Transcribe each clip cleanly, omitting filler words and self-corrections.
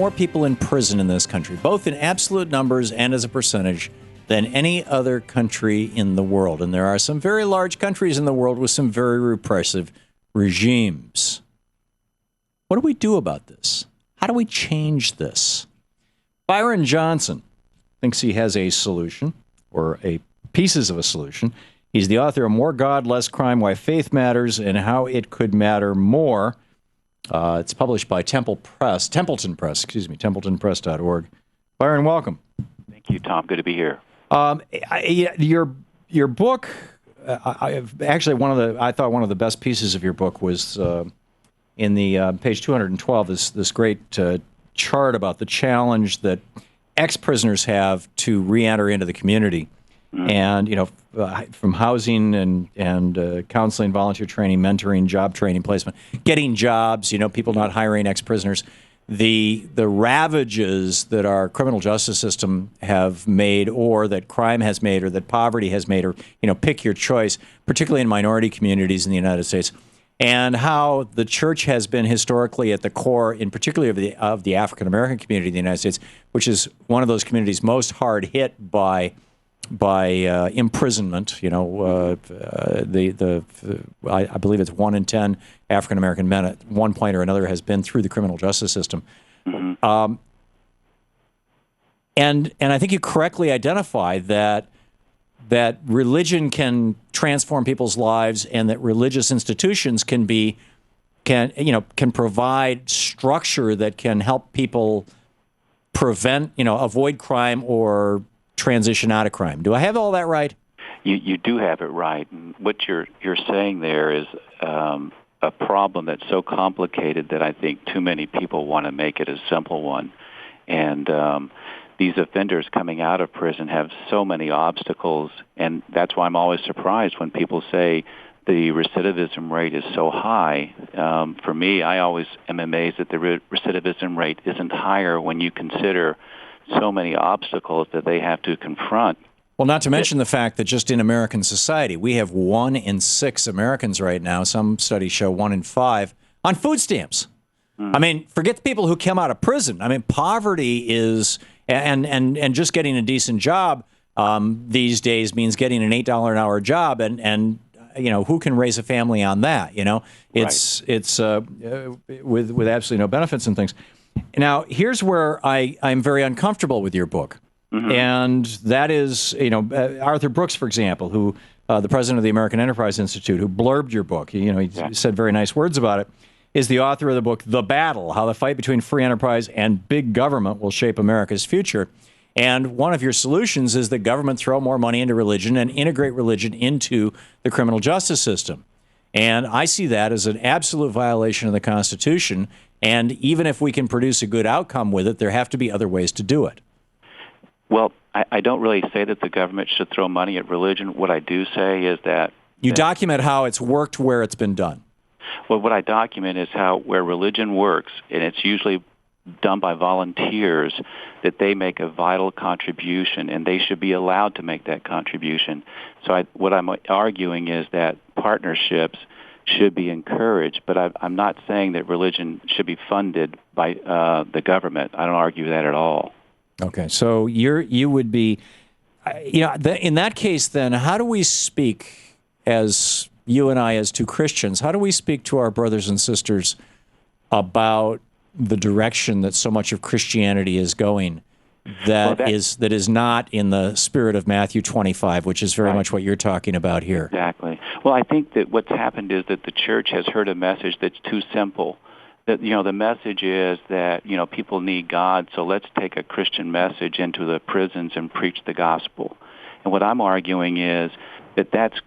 more people in prison in this country, both in absolute numbers and as a percentage, than any other country in the world. And there are some very large countries in the world with some very repressive regimes. What do we do about this? How do we change this? Bryon Johnson thinks he has a solution, or pieces of a solution. He's the author of More God, Less Crime, Why Faith Matters and How It Could Matter More. It's published by templetonpress.org. Bryon, welcome. Thank you, Tom. Good to be here. Your book, I thought one of the best pieces of your book was in the page 212, this great chart about the challenge that ex-prisoners have to re-enter into the community. And, from housing and counseling, volunteer training, mentoring, job training, placement, getting jobs, people not hiring ex-prisoners, the ravages that our criminal justice system have made, or that crime has made, or that poverty has made, or, pick your choice, particularly in minority communities in the United States, and how the church has been historically at the core, in particular of the African-American community in the United States, which is one of those communities most hard hit by imprisonment. I believe it's 1 in 10 African American men at one point or another has been through the criminal justice system. Mm-hmm. And I think you correctly identify that religion can transform people's lives, and that religious institutions can provide structure that can help people avoid crime or transition out of crime. Do I have all that right? You do have it right. And what you're saying there is a problem that's so complicated that I think too many people want to make it a simple one. And these offenders coming out of prison have so many obstacles, and that's why I'm always surprised when people say the recidivism rate is so high. For me, I always am amazed that the recidivism rate isn't higher when you consider so many obstacles that they have to confront. Well, not to mention the fact that just in American society, we have 1 in 6 Americans right now, some studies show 1 in 5, on food stamps. I mean, forget the people who come out of prison. I mean, poverty is, and just getting a decent job these days means getting an $8 an hour job, and who can raise a family on that? It's with absolutely no benefits and things. Now, here's where I'm very uncomfortable with your book. Mm-hmm. And that is, Arthur Brooks, for example, who the president of the American Enterprise Institute, who blurbed your book, he said very nice words about it, is the author of the book, The Battle, How the Fight Between Free Enterprise and Big Government Will Shape America's Future. And one of your solutions is that government throw more money into religion and integrate religion into the criminal justice system. And I see that as an absolute violation of the Constitution. And even if we can produce a good outcome with it, there have to be other ways to do it. Well, I don't really say that the government should throw money at religion. What I do say is that... You document how it's worked where it's been done. Well, what I document is where religion works, and it's usually done by volunteers, that they make a vital contribution, and they should be allowed to make that contribution. So what I'm arguing is that partnerships should be encouraged, but I'm not saying that religion should be funded by the government. I don't argue that at all. Okay, so you would be, in that case, then, how do we speak as you and I, as two Christians, how do we speak to our brothers and sisters about the direction that so much of Christianity is going, that is not in the spirit of Matthew 25, which is very much what you're talking about here? Exactly. Well, I think that what's happened is that the church has heard a message that's too simple. That, the message is that, people need God, so let's take a Christian message into the prisons and preach the gospel. And what I'm arguing is that that's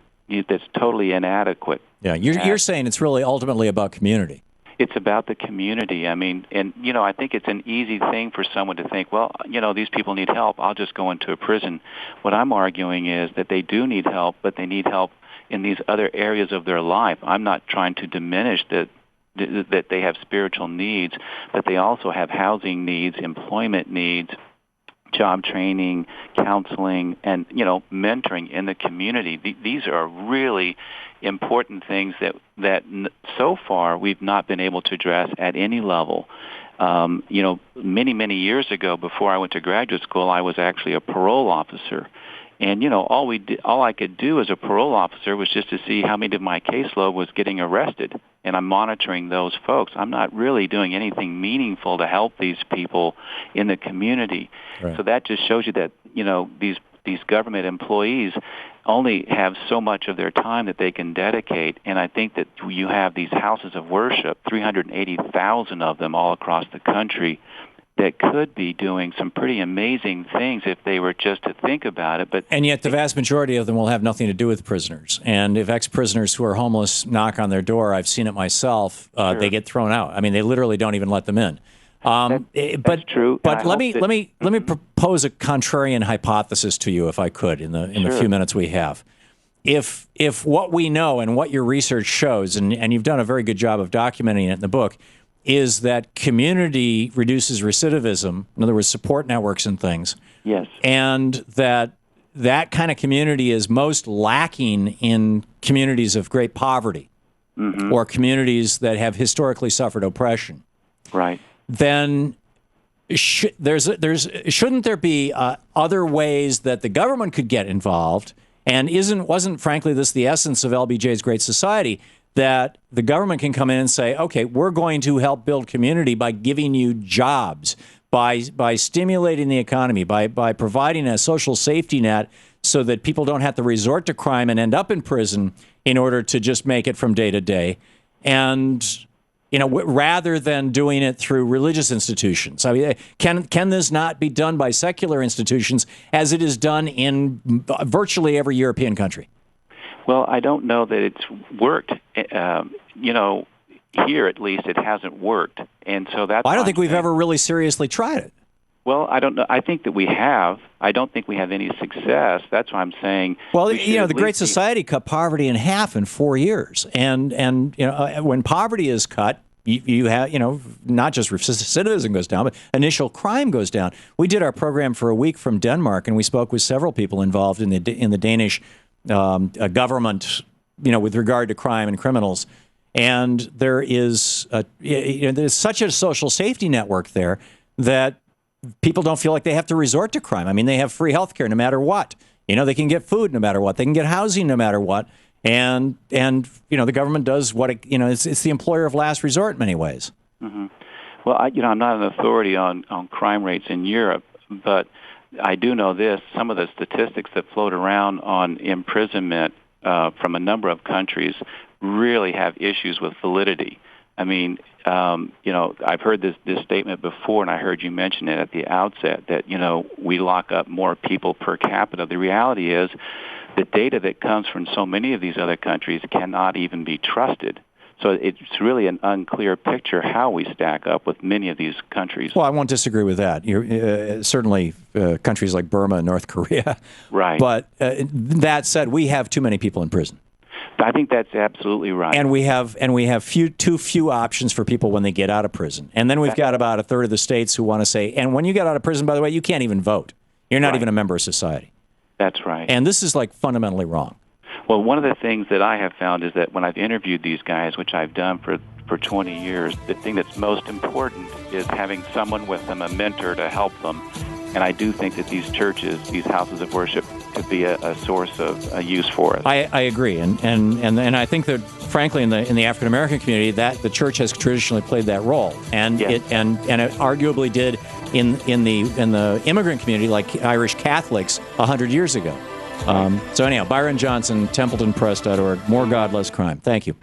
totally inadequate. Yeah, you're saying it's really ultimately about community. It's about the community. I mean, and, I think it's an easy thing for someone to think, well, these people need help. I'll just go into a prison. What I'm arguing is that they do need help, but they need help in these other areas of their life. I'm not trying to diminish that they have spiritual needs, but they also have housing needs, employment needs, job training, counseling, and, mentoring in the community. These are really important things that so far we've not been able to address at any level. Many, many years ago, before I went to graduate school, I was actually a parole officer. And, all I could do as a parole officer was just to see how many of my caseload was getting arrested. And I'm monitoring those folks. I'm not really doing anything meaningful to help these people in the community. Right. So that just shows you that, these government employees only have so much of their time that they can dedicate. And I think that you have these houses of worship, 380,000 of them all across the country, that could be doing some pretty amazing things if they were just to think about it. And yet the vast majority of them will have nothing to do with prisoners. And if ex-prisoners who are homeless knock on their door, I've seen it myself, sure, they get thrown out. I mean, they literally don't even let them in. That's true. But let me propose a contrarian hypothesis to you, if I could, in the sure, few minutes we have. If what we know and what your research shows, and you've done a very good job of documenting it in the book, is that community reduces recidivism, in other words, support networks and things. Yes. And that kind of community is most lacking in communities of great poverty, mm-hmm, or communities that have historically suffered oppression. Right. Then shouldn't there be other ways that the government could get involved? And wasn't frankly this the essence of LBJ's Great Society, that the government can come in and say, okay, we're going to help build community by giving you jobs, by stimulating the economy, by providing a social safety net so that people don't have to resort to crime and end up in prison in order to just make it from day to day. And, rather than doing it through religious institutions. I mean, can this not be done by secular institutions as it is done in virtually every European country? Well, I don't know that it's worked. Here at least it hasn't worked, and so that's. I don't think we've ever really seriously tried it. Well, I don't know. I think that we have. I don't think we have any success. That's why I'm saying. Well, the Great Society cut poverty in half in 4 years, and when poverty is cut, you have not just recidivism goes down, but initial crime goes down. We did our program for a week from Denmark, and we spoke with several people involved in the Danish government, with regard to crime and criminals. And there is there's such a social safety network there that people don't feel like they have to resort to crime. I mean, they have free health care no matter what. They can get food no matter what. They can get housing no matter what. And the government does what it's the employer of last resort in many ways. Mm-hmm. Well, I'm not an authority on crime rates in Europe, but I do know this. Some of the statistics that float around on imprisonment from a number of countries really have issues with validity. I mean, I've heard this statement before, and I heard you mention it at the outset, that, we lock up more people per capita. The reality is the data that comes from so many of these other countries cannot even be trusted. So it's really an unclear picture how we stack up with many of these countries. Well, I won't disagree with that. Certainly countries like Burma and North Korea. Right. But that said, we have too many people in prison. I think that's absolutely right. And we have too few options for people when they get out of prison. And then we've got about a third of the states who want to say, and when you get out of prison, by the way, you can't even vote. You're not even a member of society. That's right. And this is fundamentally wrong. Well, one of the things that I have found is that when I've interviewed these guys, which I've done for 20 years, the thing that's most important is having someone with them, a mentor to help them. And I do think that these churches, these houses of worship, could be a source of use for us. I agree, and I think that, frankly, in the African American community, that the church has traditionally played that role, and yes, it arguably did in the immigrant community, like Irish Catholics 100 years ago. So anyhow, Bryon Johnson, TempletonPress.org. More God, Less Crime. Thank you.